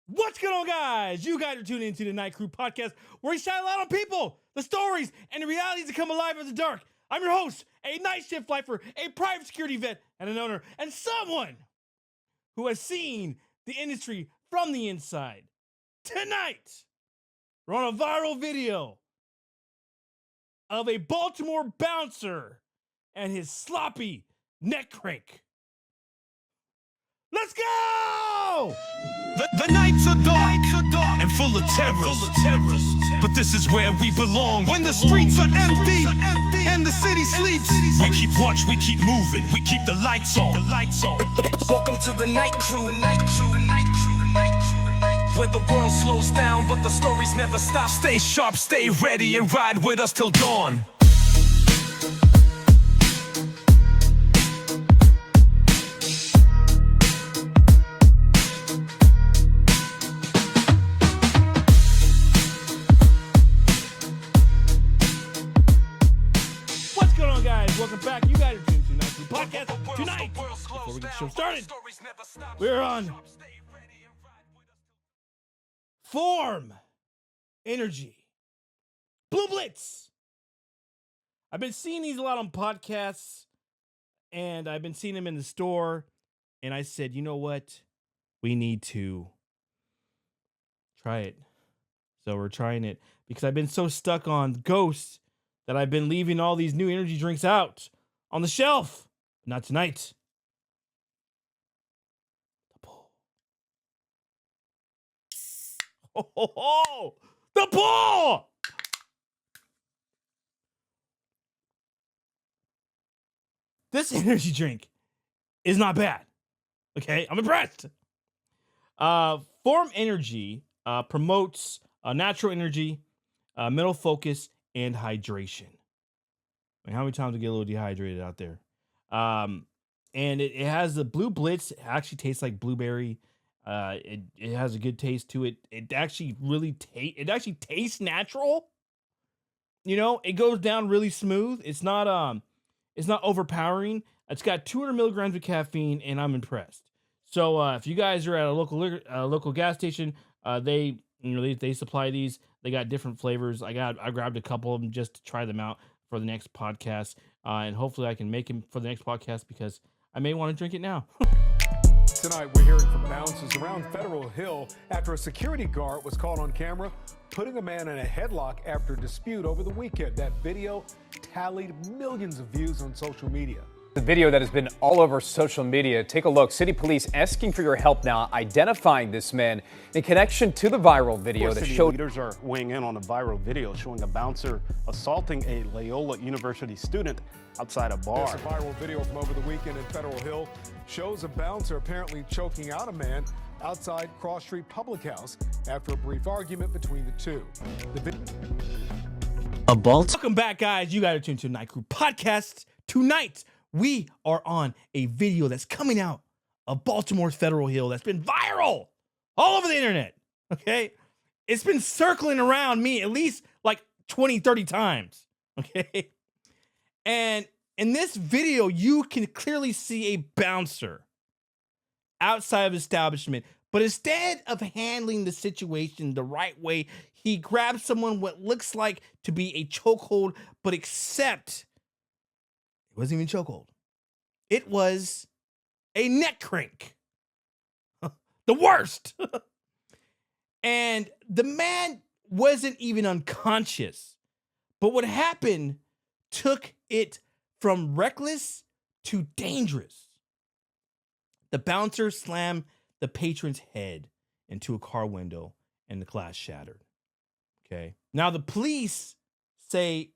What's going on, guys? You guys are tuning into the Night Crew podcast, where we shine a light on people, the stories, and the realities that come alive in the dark. I'm your host, a night shift lifer, a private security vet, and an owner, and someone who has seen the industry from the inside. Tonight, we're on a viral video of a Baltimore bouncer and his sloppy neck crank. Let's go! The nights are dark and full of terrors. But this is where we belong. When the streets are empty and the city sleeps, we keep watch, we keep moving, we keep the lights on. Welcome to the Night Crew. Where the world slows down, but the stories never stop. Stay sharp, stay ready, and ride with us till dawn. Welcome back. You guys are tuned to Night Crew podcast tonight. Before we get the show started, we're on Form Energy Blue Blitz. I've been seeing these a lot on podcasts, and I've been seeing them in the store, and I said, you know what? We need to try it. So we're trying it because I've been so stuck on Ghosts that I've been leaving all these new energy drinks out on the shelf. Not tonight. The pull. The pull! This energy drink is not bad. Okay, I'm impressed. Form Energy promotes natural energy, mental focus, and hydration. I mean, how many times I get a little dehydrated out there? And it has the Blue Blitz. It actually tastes like blueberry. It has a good taste to it. It actually tastes natural. You know, it goes down really smooth. It's not overpowering. It's got 200 milligrams of caffeine, and I'm impressed. So if you guys are at a local gas station, they supply these. They got different flavors. I grabbed a couple of them just to try them out for the next podcast. And hopefully I can make them for the next podcast because I may want to drink it now. Tonight, we're hearing from bounces around Federal Hill after a security guard was caught on camera putting a man in a headlock after a dispute over the weekend. That video tallied millions of views on social media. The video that has been all over social media. Take a look. City police asking for your help now, identifying this man in connection to the viral video that showed. Leaders are weighing in on a viral video showing a bouncer assaulting a Loyola University student outside a bar. There's a viral video from over the weekend in Federal Hill shows a bouncer apparently choking out a man outside Cross Street Public House after a brief argument between the two. Welcome back, guys. You guys are tuned to Night Crew podcast. Tonight, we are on a video that's coming out of Baltimore's Federal Hill that's been viral all over the internet, okay? It's been circling around me at least like 20, 30 times, okay? And in this video, you can clearly see a bouncer outside of the establishment, but instead of handling the situation the right way, he grabs someone what looks like to be a chokehold, but except it wasn't even chokehold. It was a neck crank. The worst. And the man wasn't even unconscious. But what happened took it from reckless to dangerous. The bouncer slammed the patron's head into a car window and the glass shattered. Okay. Now the police say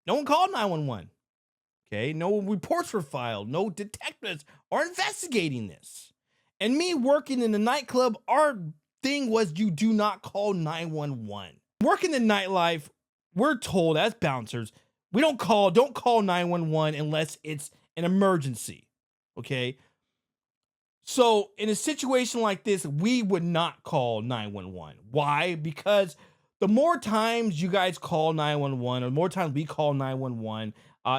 no one called 911. Okay, no reports were filed. No detectives are investigating this. And me working in the nightclub, our thing was you do not call 911. Working the nightlife, we're told as bouncers, don't call 911 unless it's an emergency. Okay? So in a situation like this, we would not call 911. Why? Because the more times you guys call 911, or the more times we call 911,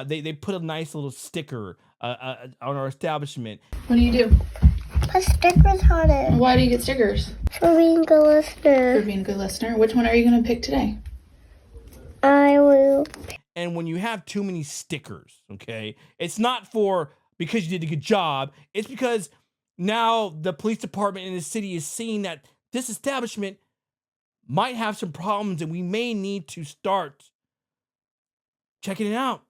they put a nice little sticker on our establishment. What do you do? Put stickers on it. Why do you get stickers? For being a good listener. For being a good listener. Which one are you going to pick today? I will. And when you have too many stickers, okay, it's not for because you did a good job. It's because now the police department in the city is seeing that this establishment might have some problems and we may need to start checking it out.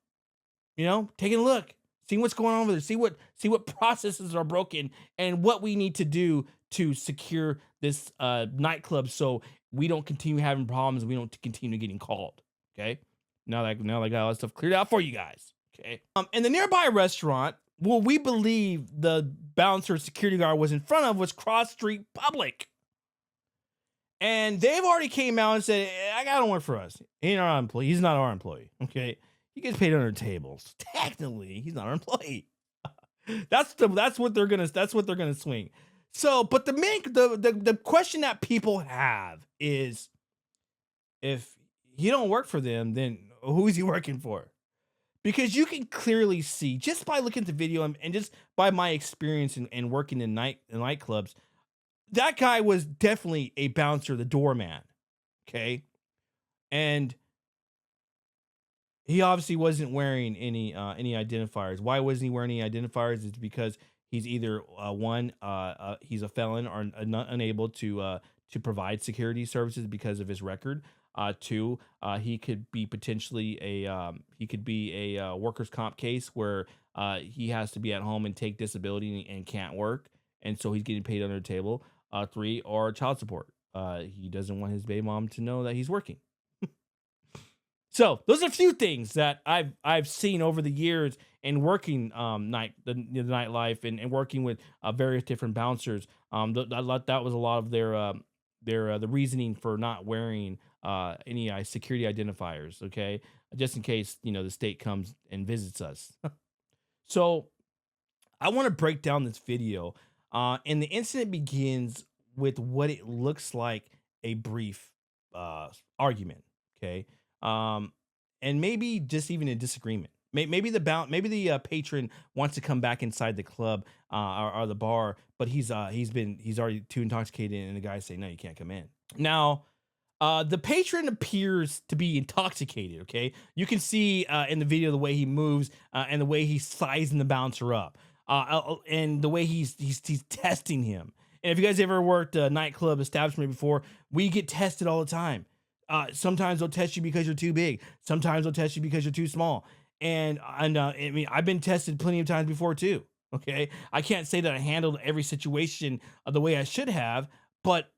You know, taking a look, seeing what's going on over there, see what processes are broken and what we need to do to secure this nightclub so we don't continue having problems, we don't continue getting called. Okay. Now that I got all that stuff cleared out for you guys. Okay. In the nearby restaurant, what we believe the bouncer security guard was in front of was Cross Street Public. And they've already came out and said, I got to work for us. He ain't our employee. He's not our employee. Okay. He gets paid under tables. Technically, he's not our employee. That's what they're gonna swing. So, but the question that people have is, if he don't work for them, then who is he working for? Because you can clearly see just by looking at the video and just by my experience in working in nightclubs, that guy was definitely a bouncer, the doorman. Okay, and he obviously wasn't wearing any identifiers. Why wasn't he wearing any identifiers? It's because he's either he's a felon or unable to provide security services because of his record. Two, he could be potentially a workers' comp case where he has to be at home and take disability and can't work, and so he's getting paid under the table. Three, or child support. He doesn't want his baby mom to know that he's working. So those are a few things that I've seen over the years in working the nightlife and working with various different bouncers. That was a lot of their the reasoning for not wearing any security identifiers. Okay, just in case the state comes and visits us. So I want to break down this video, and the incident begins with what it looks like a brief argument. Okay. And maybe just even a disagreement. Maybe the patron wants to come back inside the club or the bar, but he's already too intoxicated, and the guys say no, you can't come in. Now, the patron appears to be intoxicated. Okay, you can see in the video the way he moves and the way he's sizing the bouncer up, and the way he's testing him. And if you guys ever worked a nightclub establishment before, we get tested all the time. Sometimes they'll test you because you're too big. Sometimes they'll test you because you're too small. And I mean, I've been tested plenty of times before too. Okay, I can't say that I handled every situation the way I should have, but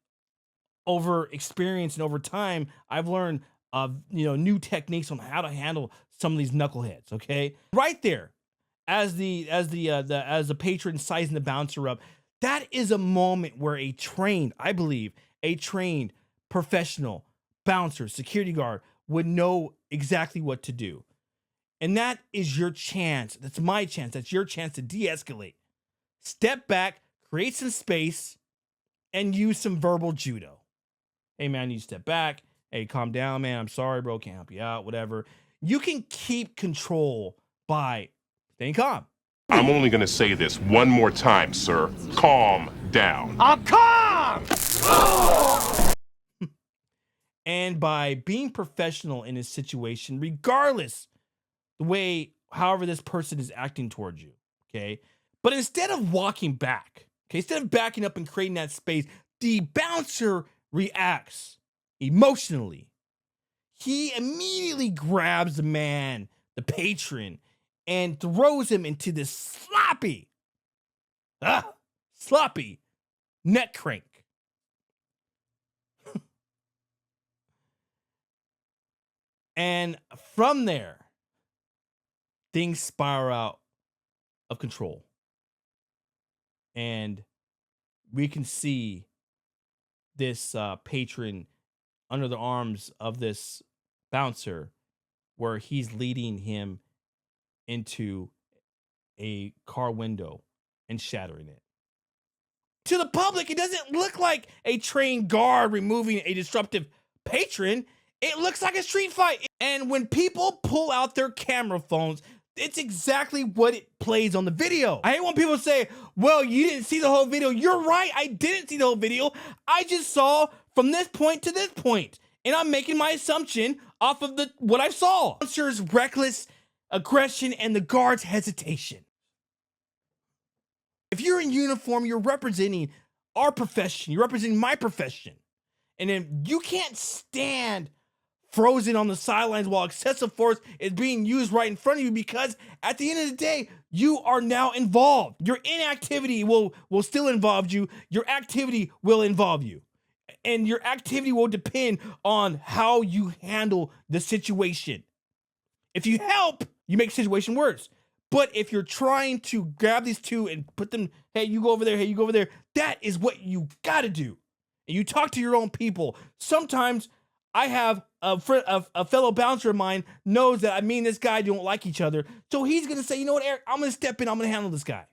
over experience and over time, I've learned new techniques on how to handle some of these knuckleheads. Okay, right there, as the patron sizing the bouncer up, that is a moment where I believe a trained professional bouncer, security guard would know exactly what to do. And that is your chance. That's my chance. That's your chance to de-escalate. Step back, create some space, and use some verbal judo. Hey, man, you step back. Hey, calm down, man. I'm sorry, bro. Can't help you out, whatever. You can keep control by staying calm. I'm only going to say this one more time, sir. Calm down. I'm calm! And by being professional in this situation, regardless however this person is acting towards you, okay? But instead of walking back, okay, instead of backing up and creating that space, the bouncer reacts emotionally. He immediately grabs the man, the patron, and throws him into this sloppy neck crank. And from there, things spiral out of control. And we can see this patron under the arms of this bouncer, where he's leading him into a car window and shattering it. To the public, it doesn't look like a trained guard removing a disruptive patron. It looks like a street fight. And when people pull out their camera phones, It's exactly what it plays on the video. I hate when people say, well, you didn't see the whole video. You're right, I didn't see the whole video. I just saw from this point to this point, and I'm making my assumption off of what I saw. Bouncer's reckless aggression and the guard's hesitation. If you're in uniform, you're representing our profession. You're representing my profession. And then you can't stand frozen on the sidelines while excessive force is being used right in front of you, because at the end of the day, you are now involved. Your inactivity will still involve you. Your activity will involve you. And your activity will depend on how you handle the situation. If you help, you make the situation worse. But if you're trying to grab these two and put them, hey, you go over there, hey, you go over there, that is what you gotta do. And you talk to your own people. Sometimes I have a fellow bouncer of mine knows that me and this guy don't like each other. So he's going to say, you know what, Eric, I'm going to step in. I'm going to handle this guy.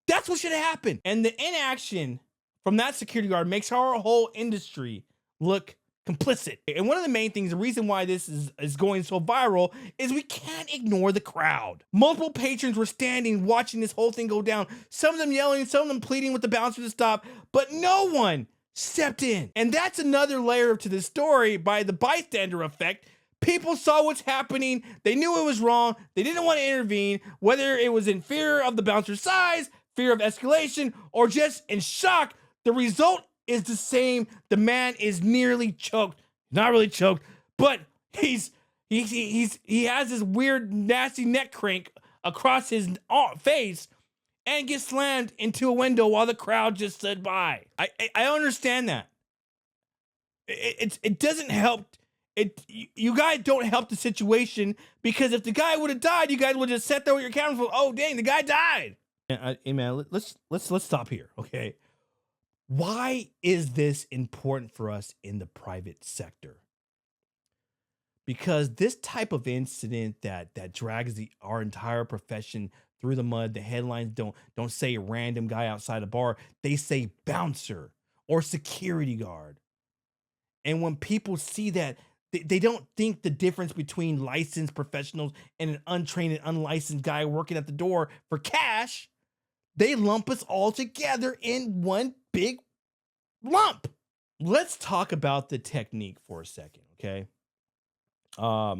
That's what should have happened. And the inaction from that security guard makes our whole industry look complicit. And one of the main things, the reason why this is going so viral, is we can't ignore the crowd. Multiple patrons were standing watching this whole thing go down. Some of them yelling, some of them pleading with the bouncer to stop, but no one stepped in. And that's another layer to the story by the bystander effect. People saw what's happening. They knew it was wrong. They didn't want to intervene, whether it was in fear of the bouncer's size, fear of escalation, or just in shock. The result is the same. The man is nearly choked. Not really choked, but he has this weird, nasty neck crank across his face and gets slammed into a window while the crowd just stood by. I understand that. It doesn't help. You guys don't help the situation, because if the guy would have died, you guys would have just sat there with your camera for, oh dang, the guy died. Hey man, let's stop here, okay? Why is this important for us in the private sector? Because this type of incident that drags our entire profession through the mud. The headlines don't say random guy outside a bar. They say bouncer or security guard. And when people see that, they don't think the difference between licensed professionals and an untrained and unlicensed guy working at the door for cash. They lump us all together in one big lump. Let's talk about the technique for a second, okay? A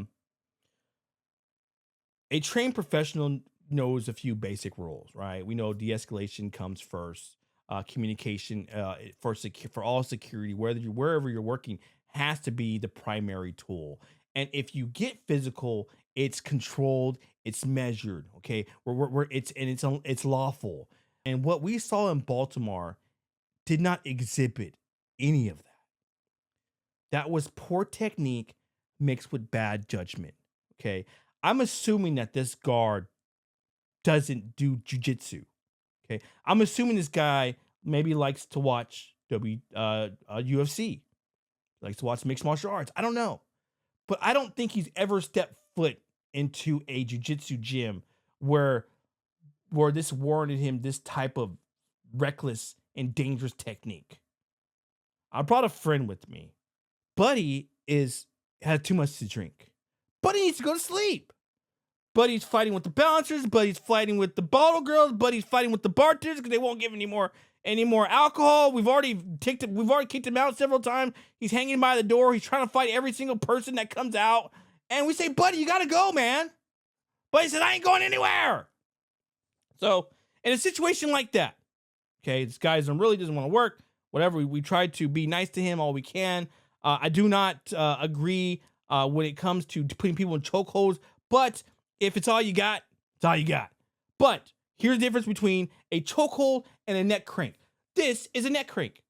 trained professional knows a few basic rules, right? We know de-escalation comes first. Communication for all security, wherever you're working, has to be the primary tool. And if you get physical, it's controlled, it's measured, okay? It's lawful. And what we saw in Baltimore did not exhibit any of that. That was poor technique mixed with bad judgment, okay? I'm assuming that this guard doesn't do jujitsu, okay? I'm assuming this guy maybe likes to watch UFC, likes to watch mixed martial arts. I don't know. But I don't think he's ever stepped foot into a jujitsu gym where this warranted him this type of reckless and dangerous technique. I brought a friend with me. Buddy had too much to drink. Buddy needs to go to sleep. Buddy's fighting with the bouncers. Buddy's fighting with the bottle girls. Buddy's fighting with the bartenders because they won't give any more alcohol. We've already kicked him out several times. He's hanging by the door. He's trying to fight every single person that comes out. And we say, buddy, you gotta go, man. Buddy said, I ain't going anywhere. So in a situation like that, okay, this guy really doesn't want to work. Whatever, we try to be nice to him all we can. I do not agree when it comes to putting people in chokeholds. But if it's all you got, it's all you got. But here's the difference between a chokehold and a neck crank. This is a neck crank.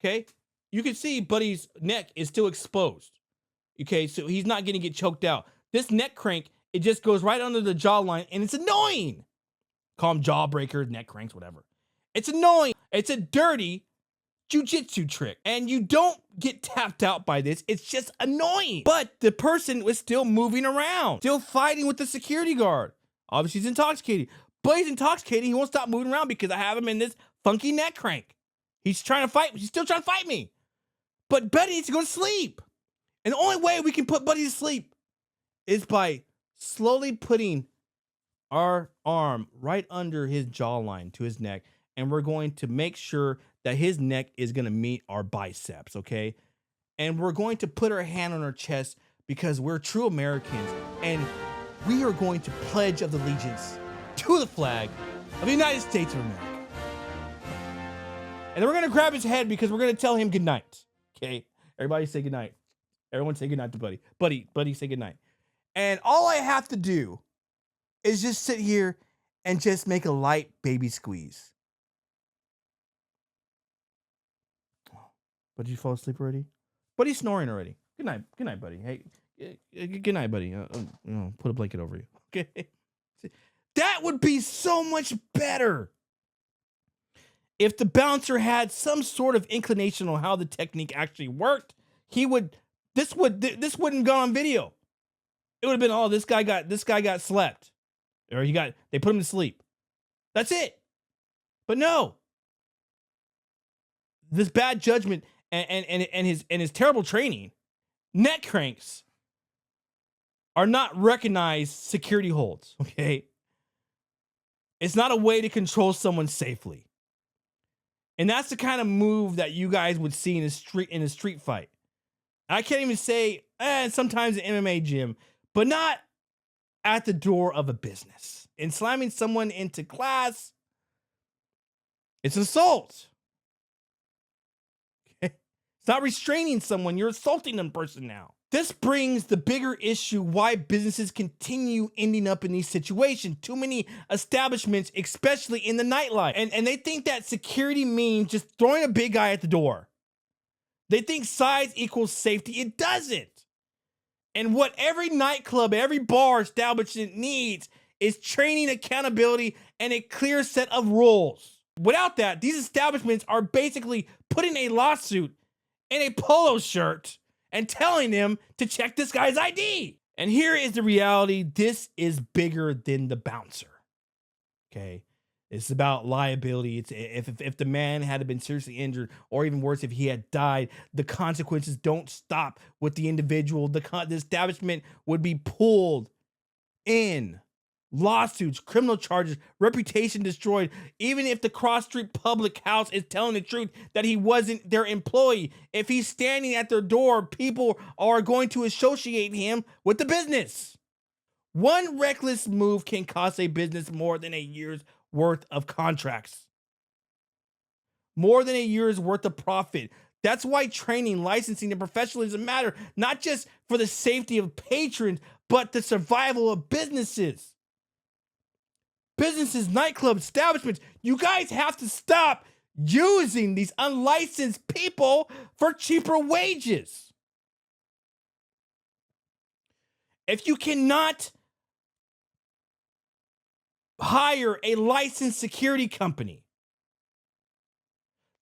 Okay? You can see Buddy's neck is still exposed. Okay, so he's not going to get choked out. This neck crank, it just goes right under the jawline, and it's annoying. Call them jawbreakers, neck cranks, whatever. It's annoying. It's a dirty jujitsu trick. And you don't get tapped out by this. It's just annoying. But the person was still moving around, still fighting with the security guard. Obviously, he's intoxicated. But he's intoxicated. He won't stop moving around because I have him in this funky neck crank. He's trying to fight. He's still trying to fight me. But Buddy needs to go to sleep. And the only way we can put Buddy to sleep is by slowly putting our arm right under his jawline to his neck, and we're going to make sure that his neck is going to meet our biceps, okay? And we're going to put our hand on our chest because we're true Americans, and we are going to pledge of allegiance to the flag of the United States of America. And then we're going to grab his head because we're going to tell him goodnight, okay? Everybody say goodnight. Everyone say goodnight to Buddy. Buddy, say goodnight. And all I have to do is just sit here and just make a light baby squeeze. But did you fall asleep already? Buddy's snoring already. Good night, Buddy. Hey, good night, Buddy. Put a blanket over you. Okay. That would be so much better if the bouncer had some sort of inclination on how the technique actually worked. This wouldn't go on video. It would have been, oh, this guy got slept, or they put him to sleep. That's it. But no, this bad judgment and his terrible training, neck cranks are not recognized security holds. Okay, it's not a way to control someone safely, and that's the kind of move that you guys would see in a street fight. I can't even say sometimes an MMA gym, but not at the door of a business. And slamming someone into glass, it's assault. Okay? It's not restraining someone. You're assaulting them person now. This brings the bigger issue why businesses continue ending up in these situations. Too many establishments, especially in the nightlife. And they think that security means just throwing a big guy at the door. They think size equals safety. It doesn't. And what every nightclub, every bar establishment needs is training, accountability, and a clear set of rules. Without that, these establishments are basically putting a lawsuit in a polo shirt and telling them to check this guy's ID. And here is the reality. This is bigger than the bouncer. Okay? It's about liability. It's if the man had been seriously injured, or even worse, if he had died, the consequences don't stop with the individual. The establishment would be pulled in. Lawsuits, criminal charges, reputation destroyed. Even if the cross street public house is telling the truth that he wasn't their employee, if he's standing at their door, people are going to associate him with the business. One reckless move can cost a business more than a year's worth of contracts, more than a year's worth of profit. That's why training, licensing, and professionalism matter, not just for the safety of patrons, but the survival of businesses. Businesses, nightclubs, establishments, you guys have to stop using these unlicensed people for cheaper wages. If you cannot hire a licensed security company,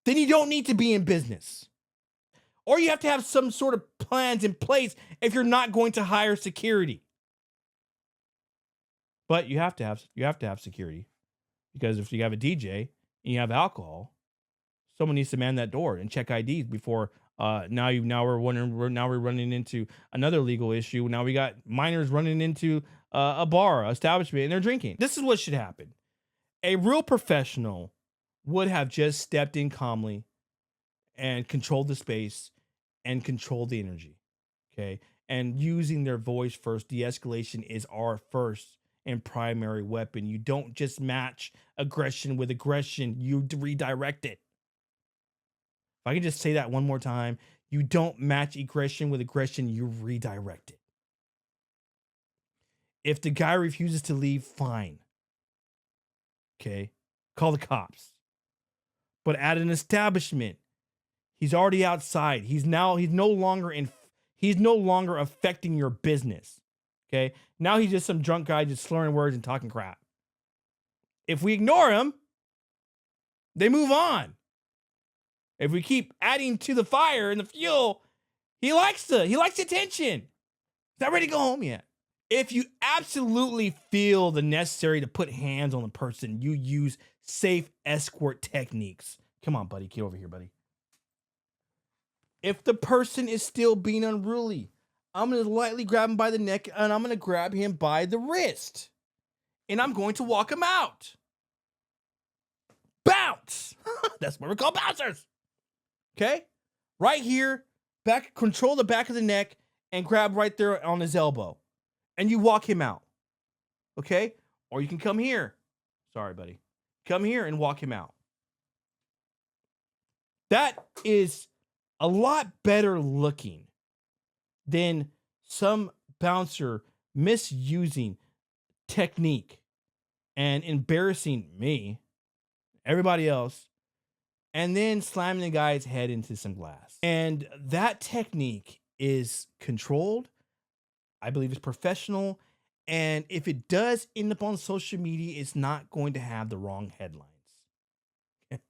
then you don't need to be in business. Or you have to have some sort of plans in place if you're not going to hire security. But you have to have security, because if you have a DJ and you have alcohol, someone needs to man that door and check IDs before. Now we're running into another legal issue. Now we got minors running into a bar, establishment, and they're drinking. This is what should happen. A real professional would have just stepped in calmly and controlled the space and controlled the energy. Okay, and using their voice first. De-escalation is our first and primary weapon. You don't just match aggression with aggression, you redirect it. If I can just say that one more time, you don't match aggression with aggression, you redirect it. If the guy refuses to leave, fine. Okay, call the cops. But at an establishment, he's already outside. He's no longer affecting your business. Okay, now he's just some drunk guy just slurring words and talking crap. If we ignore him, they move on. If we keep adding to the fire and the fuel, he likes the attention. He's not ready to go home yet. If you absolutely feel the necessary to put hands on the person, you use safe escort techniques. Come on, buddy, get over here, buddy. If the person is still being unruly, I'm going to lightly grab him by the neck, and I'm going to grab him by the wrist. And I'm going to walk him out. Bounce. That's what we're called, bouncers. Okay? Right here, back, control the back of the neck and grab right there on his elbow. And you walk him out. Okay? Or you can come here. Sorry, buddy. Come here and walk him out. That is a lot better looking than some bouncer misusing technique and embarrassing me, everybody else, and then slamming the guy's head into some glass. And that technique is controlled. I believe it's professional. And if it does end up on social media, it's not going to have the wrong headlines. Okay?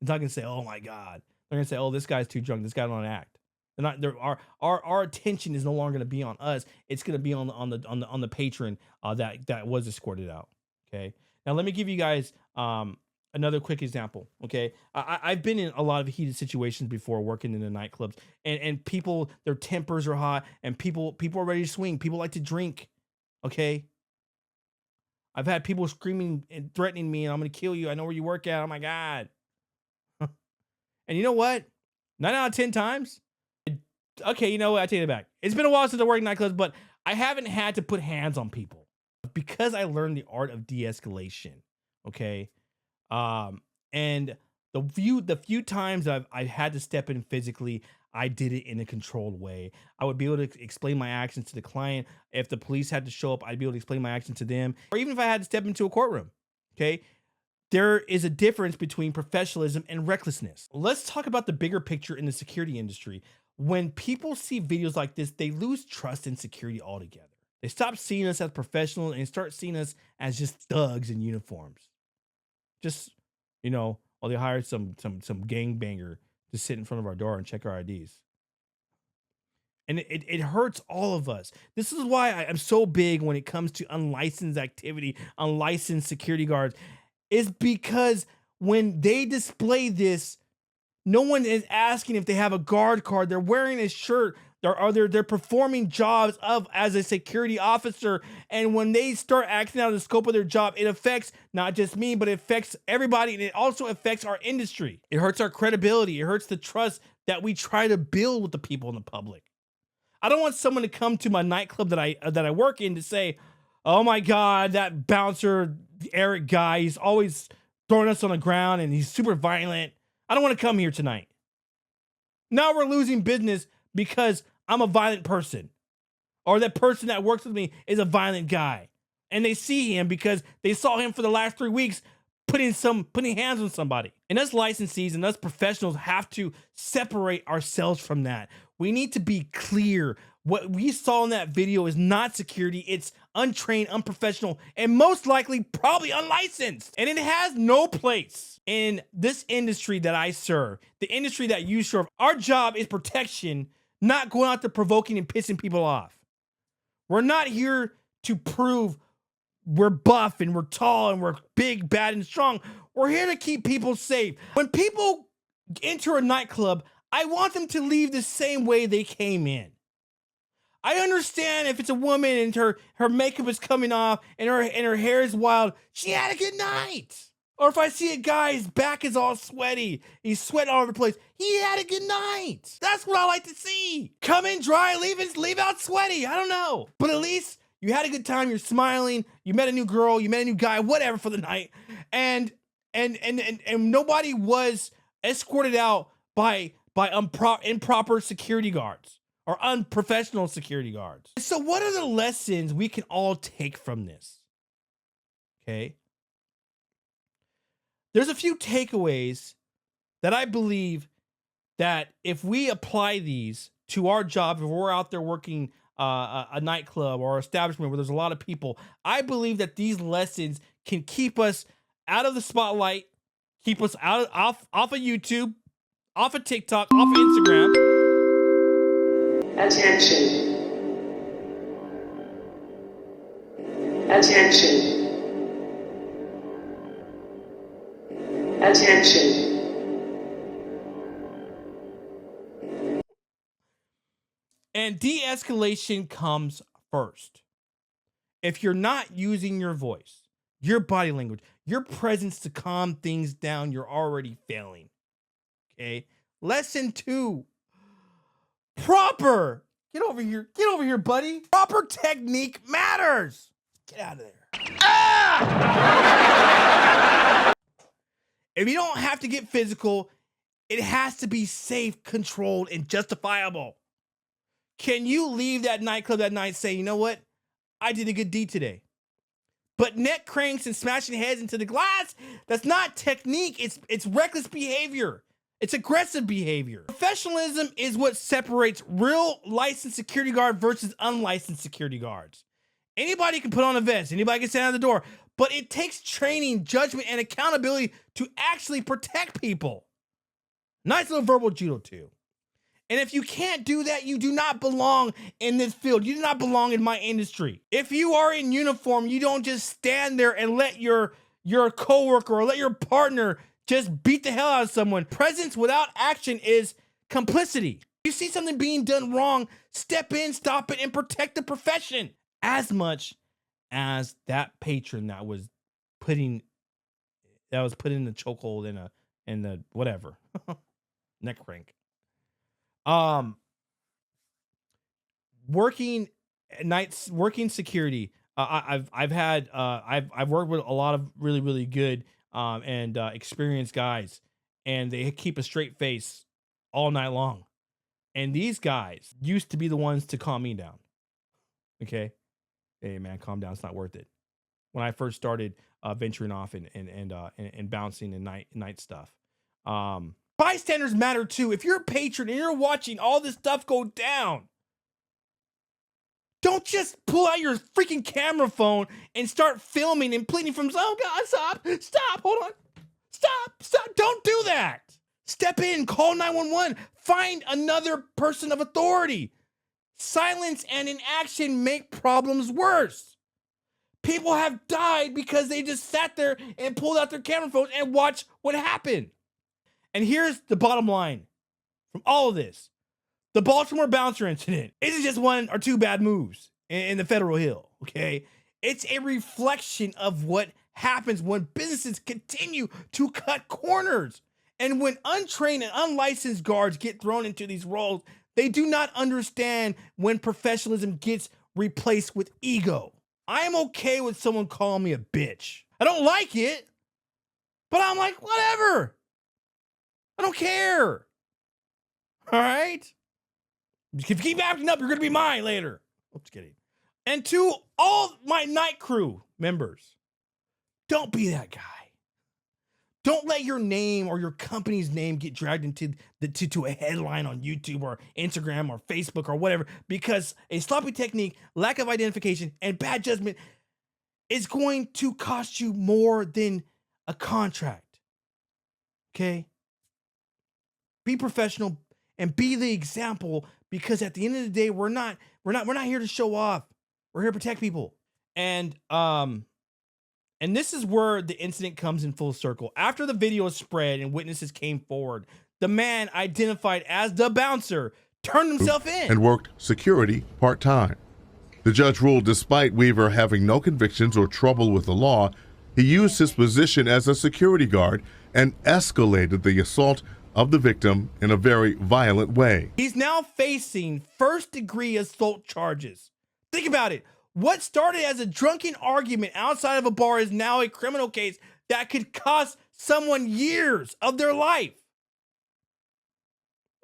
It's not going to say, oh my God. They're going to say, oh, this guy's too drunk. This guy don't act. They're not. They're, our attention is no longer going to be on us. It's going to be on the patron that was escorted out. Okay. Now let me give you guys another quick example. Okay. I've been in a lot of heated situations before working in the nightclubs, and people, their tempers are hot, and people are ready to swing. People like to drink. Okay. I've had people screaming and threatening me, and I'm going to kill you. I know where you work at. Oh my God. And you know what? 9 out of 10 times. Okay, you know what? I take it back. It's been a while since I worked in nightclubs, but I haven't had to put hands on people because I learned the art of de-escalation. Okay. And the few times I've had to step in physically, I did it in a controlled way. I would be able to explain my actions to the client. If the police had to show up, I'd be able to explain my actions to them. Or even if I had to step into a courtroom. Okay. There is a difference between professionalism and recklessness. Let's talk about the bigger picture in the security industry. When people see videos like this, they lose trust in security altogether. They stop seeing us as professionals and start seeing us as just thugs in uniforms. Just, well, they hired some gangbanger to sit in front of our door and check our IDs. And it hurts all of us. This is why I'm so big when it comes to unlicensed activity, unlicensed security guards. Is because when they display this, no one is asking if they have a guard card. They're wearing a shirt. They're performing jobs as a security officer. And when they start acting out of the scope of their job, it affects not just me, but it affects everybody. And it also affects our industry. It hurts our credibility. It hurts the trust that we try to build with the people in the public. I don't want someone to come to my nightclub that I work in to say, oh my God, that bouncer, Eric guy, he's always throwing us on the ground and he's super violent. I don't want to come here tonight. Now we're losing business because I'm a violent person, or that person that works with me is a violent guy, and they see him because they saw him for the last 3 weeks putting hands on somebody. And us licensees and us professionals have to separate ourselves from that. We need to be clear. What we saw in that video is not security. It's untrained, unprofessional, and most likely probably unlicensed. And it has no place in this industry that I serve, the industry that you serve. Our job is protection, not going out there provoking and pissing people off. We're not here to prove we're buff and we're tall and we're big, bad, and strong. We're here to keep people safe. When people enter a nightclub, I want them to leave the same way they came in. I understand if it's a woman and her makeup is coming off and her hair is wild, she had a good night. Or if I see a guy, his back is all sweaty, he's sweating all over the place, he had a good night. That's what I like to see. Come in dry, leave out sweaty. I don't know. But at least you had a good time, you're smiling, you met a new girl, you met a new guy, whatever for the night. And nobody was escorted out by improper security guards or unprofessional security guards. So what are the lessons we can all take from this? Okay. There's a few takeaways that I believe that if we apply these to our job, if we're out there working a nightclub or establishment where there's a lot of people, I believe that these lessons can keep us out of the spotlight, keep us off of YouTube, off of TikTok, off of Instagram. Attention. Attention. Attention. And de-escalation comes first. If you're not using your voice, your body language, your presence to calm things down, you're already failing. Okay? Lesson 2. Proper. Get over here. Get over here, buddy. Proper technique matters. Get out of there. Ah! If you don't have to get physical, it has to be safe, controlled, and justifiable. Can you leave that nightclub that night saying, you know what? I did a good deed today. But neck cranks and smashing heads into the glass, that's not technique. It's reckless behavior. It's aggressive behavior. Professionalism is what separates real licensed security guard versus unlicensed security guards. Anybody can put on a vest. Anybody can stand at the door. But it takes training, judgment, and accountability to actually protect people. Nice little verbal judo too. And if you can't do that, you do not belong in this field. You do not belong in my industry. If you are in uniform, you don't just stand there and let your coworker or let your partner just beat the hell out of someone. Presence without action is complicity. You see something being done wrong, step in, stop it, and protect the profession. As much as that patron that was put in the chokehold in the whatever neck crank. Working nights, working security. I've worked with a lot of really good and experienced guys, and they keep a straight face all night long. And these guys used to be the ones to calm me down. Okay, hey man, calm down. It's not worth it. When I first started venturing off and bouncing and night stuff. Bystanders matter too. If you're a patron and you're watching all this stuff go down, don't just pull out your freaking camera phone and start filming and pleading from, oh God, stop, hold on, stop, don't do that. Step in, call 911, find another person of authority. Silence and inaction make problems worse. People have died because they just sat there and pulled out their camera phones and watched what happened. And here's the bottom line from all of this. The Baltimore bouncer incident isn't just one or two bad moves in the Federal Hill, okay? It's a reflection of what happens when businesses continue to cut corners. And when untrained and unlicensed guards get thrown into these roles, they do not understand when professionalism gets replaced with ego. I am okay with someone calling me a bitch. I don't like it, but I'm like, whatever. I don't care. All right? If you keep acting up, you're going to be mine later. I'm just kidding. And to all my night crew members, don't be that guy. Don't let your name or your company's name get dragged into to a headline on YouTube or Instagram or Facebook or whatever, because a sloppy technique, lack of identification, and bad judgment is going to cost you more than a contract. Okay? Be professional and be the example, because at the end of the day, we're not here to show off. We're here to protect people. And this is where the incident comes in full circle. After the video spread and witnesses came forward, the man identified as the bouncer turned himself in and worked security part-time. The judge ruled despite Weaver having no convictions or trouble with the law, he used his position as a security guard and escalated the assault of the victim in a very violent way. He's now facing first-degree assault charges. Think about it. What started as a drunken argument outside of a bar is now a criminal case that could cost someone years of their life.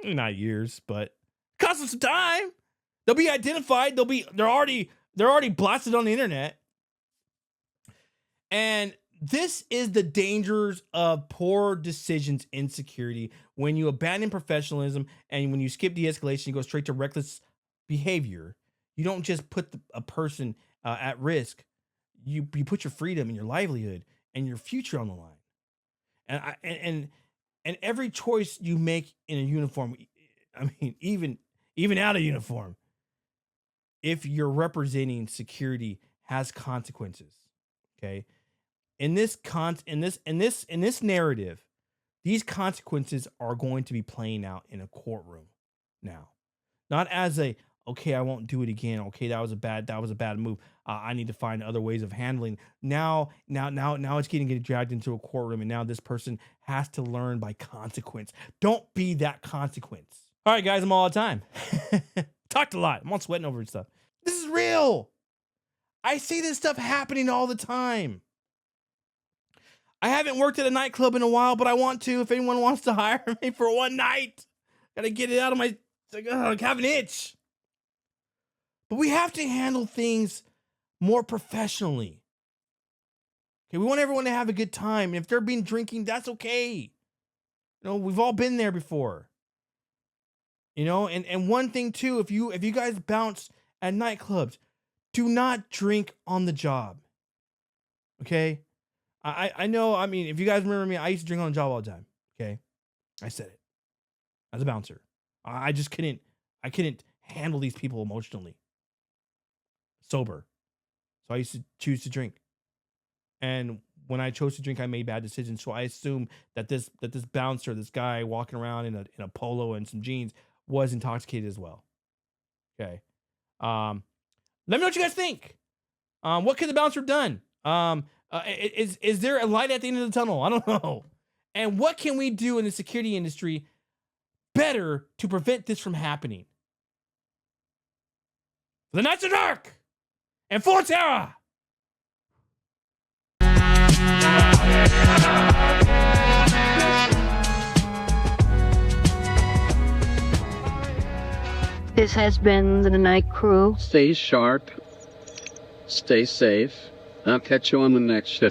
Not years, but cost them some time. They'll be identified. They're already blasted on the internet. And this is the dangers of poor decisions in security. When you abandon professionalism and when you skip de-escalation, you go straight to reckless behavior. You don't just put a person at risk. You put your freedom and your livelihood and your future on the line. And every choice you make in a uniform, I mean, even out of uniform, if you're representing security, has consequences. Okay. In this narrative, these consequences are going to be playing out in a courtroom now, not as a okay, I won't do it again. Okay, that was a bad move. I need to find other ways of handling. Now it's getting dragged into a courtroom, and now this person has to learn by consequence. Don't be that consequence. All right, guys, I'm all out of time. Talked a lot. I'm all sweating over stuff. This is real. I see this stuff happening all the time. I haven't worked at a nightclub in a while, but I want to. If anyone wants to hire me for one night, gotta get it out of my, I have an itch. But we have to handle things more professionally. Okay, we want everyone to have a good time. And if they're been drinking, that's okay. You know, we've all been there before. You know, and one thing too, if you guys bounce at nightclubs, do not drink on the job. Okay? I know, I mean, if you guys remember me, I used to drink on the job all the time. Okay? I said it. As a bouncer. I just couldn't handle these people emotionally. Sober. So I used to choose to drink. And when I chose to drink, I made bad decisions. So I assume that this bouncer, this guy walking around in a polo and some jeans, was intoxicated as well. Okay. Let me know what you guys think. What could the bouncer have done? Is there a light at the end of the tunnel? I don't know. And what can we do in the security industry better to prevent this from happening? The nights are dark and full of terror. This has been the night crew. Stay sharp. Stay safe. I'll catch you on the next shift.